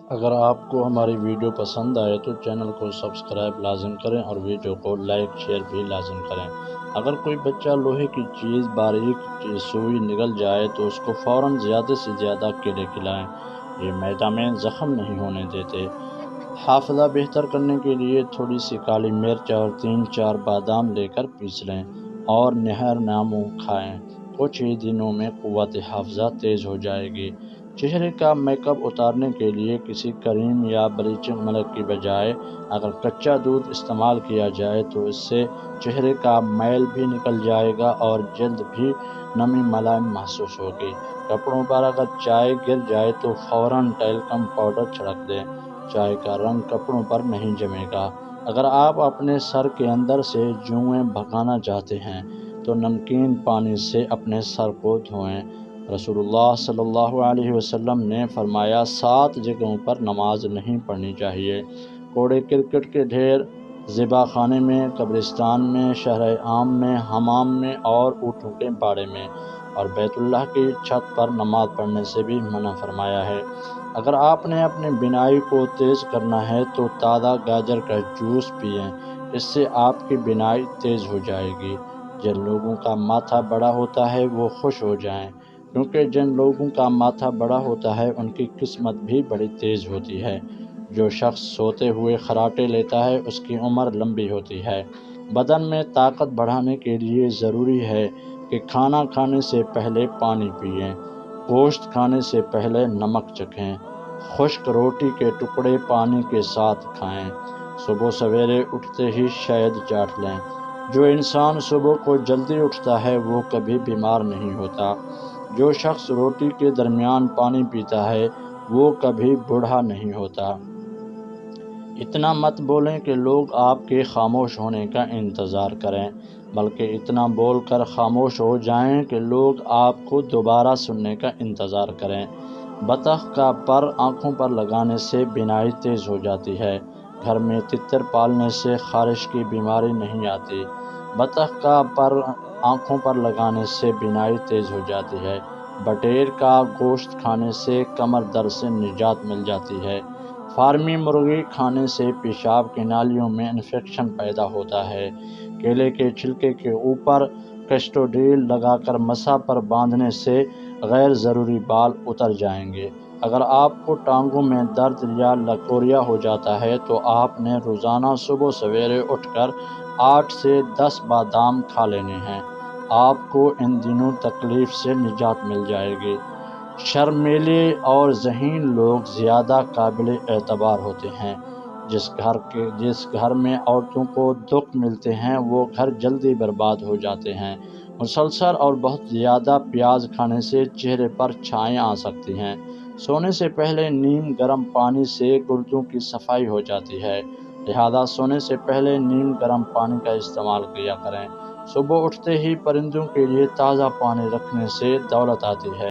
اگر آپ کو ہماری ویڈیو پسند آئے تو چینل کو سبسکرائب لازم کریں اور ویڈیو کو لائک شیئر بھی لازم کریں۔ اگر کوئی بچہ لوہے کی چیز باریک سوئی نگل جائے تو اس کو فوراً زیادہ سے زیادہ کیلے کھلائیں۔ یہ میدہ میں زخم نہیں ہونے دیتے۔ حافظہ بہتر کرنے کے لیے تھوڑی سی کالی مرچ اور 3-4 بادام لے کر پیس لیں اور نہر نامو کھائیں۔ کچھ ہی دنوں میں قوت حافظہ تیز ہو جائے گی۔ چہرے کا میک اپ اتارنے کے لیے کسی کریم یا بلیچنگ ملک کی بجائے اگر کچا دودھ استعمال کیا جائے تو اس سے چہرے کا میل بھی نکل جائے گا اور جلد بھی نمی ملائم محسوس ہوگی۔ کپڑوں پر اگر چائے گر جائے تو فوراً ٹیلکم پاؤڈر چھڑک دیں۔ چائے کا رنگ کپڑوں پر نہیں جمے گا۔ اگر آپ اپنے سر کے اندر سے جوئیں بھگانا چاہتے ہیں تو نمکین پانی سے اپنے سر کو دھوئیں۔ رسول اللہ صلی اللہ علیہ وسلم نے فرمایا 7 جگہوں پر نماز نہیں پڑھنی چاہیے: کوڑے کرکٹ کے ڈھیر، ذبح خانے میں، قبرستان میں، شہر عام میں، حمام میں اور اونٹوں کے باڑے میں، اور بیت اللہ کی چھت پر نماز پڑھنے سے بھی منع فرمایا ہے۔ اگر آپ نے اپنی بینائی کو تیز کرنا ہے تو تازہ گاجر کا جوس پئیں، اس سے آپ کی بینائی تیز ہو جائے گی۔ جن لوگوں کا ماتھا بڑا ہوتا ہے وہ خوش ہو جائیں، کیونکہ جن لوگوں کا ماتھا بڑا ہوتا ہے ان کی قسمت بھی بڑی تیز ہوتی ہے۔ جو شخص سوتے ہوئے خراٹے لیتا ہے اس کی عمر لمبی ہوتی ہے۔ بدن میں طاقت بڑھانے کے لیے ضروری ہے کہ کھانا کھانے سے پہلے پانی پئیں، گوشت کھانے سے پہلے نمک چکھیں، خشک روٹی کے ٹکڑے پانی کے ساتھ کھائیں، صبح سویرے اٹھتے ہی شہد چاٹ لیں۔ جو انسان صبح کو جلدی اٹھتا ہے وہ کبھی بیمار نہیں ہوتا۔ جو شخص روٹی کے درمیان پانی پیتا ہے وہ کبھی بوڑھا نہیں ہوتا۔ اتنا مت بولیں کہ لوگ آپ کے خاموش ہونے کا انتظار کریں، بلکہ اتنا بول کر خاموش ہو جائیں کہ لوگ آپ کو دوبارہ سننے کا انتظار کریں۔ بطخ کا پر آنکھوں پر لگانے سے بینائی تیز ہو جاتی ہے۔ گھر میں تتر پالنے سے خارش کی بیماری نہیں آتی۔ بطخ کا پر آنکھوں پر لگانے سے بینائی تیز ہو جاتی ہے۔ بٹیر کا گوشت کھانے سے کمر درد سے نجات مل جاتی ہے۔ فارمی مرغی کھانے سے پیشاب کی نالیوں میں انفیکشن پیدا ہوتا ہے۔ کیلے کے چھلکے کے اوپر کیسٹوڈیل لگا کر مسا پر باندھنے سے غیر ضروری بال اتر جائیں گے۔ اگر آپ کو ٹانگوں میں درد یا لکوریا ہو جاتا ہے تو آپ نے روزانہ صبح سویرے اٹھ کر 8 سے 10 بادام کھا لینے ہیں۔ آپ کو ان دنوں تکلیف سے نجات مل جائے گی۔ شرمیلے اور ذہین لوگ زیادہ قابل اعتبار ہوتے ہیں۔ جس گھر میں عورتوں کو دکھ ملتے ہیں وہ گھر جلدی برباد ہو جاتے ہیں۔ مسلسل اور بہت زیادہ پیاز کھانے سے چہرے پر چھائیں آ سکتی ہیں۔ سونے سے پہلے نیم گرم پانی سے گردوں کی صفائی ہو جاتی ہے، لہذا سونے سے پہلے نیم گرم پانی کا استعمال کیا کریں۔ صبح اٹھتے ہی پرندوں کے لیے تازہ پانی رکھنے سے دولت آتی ہے۔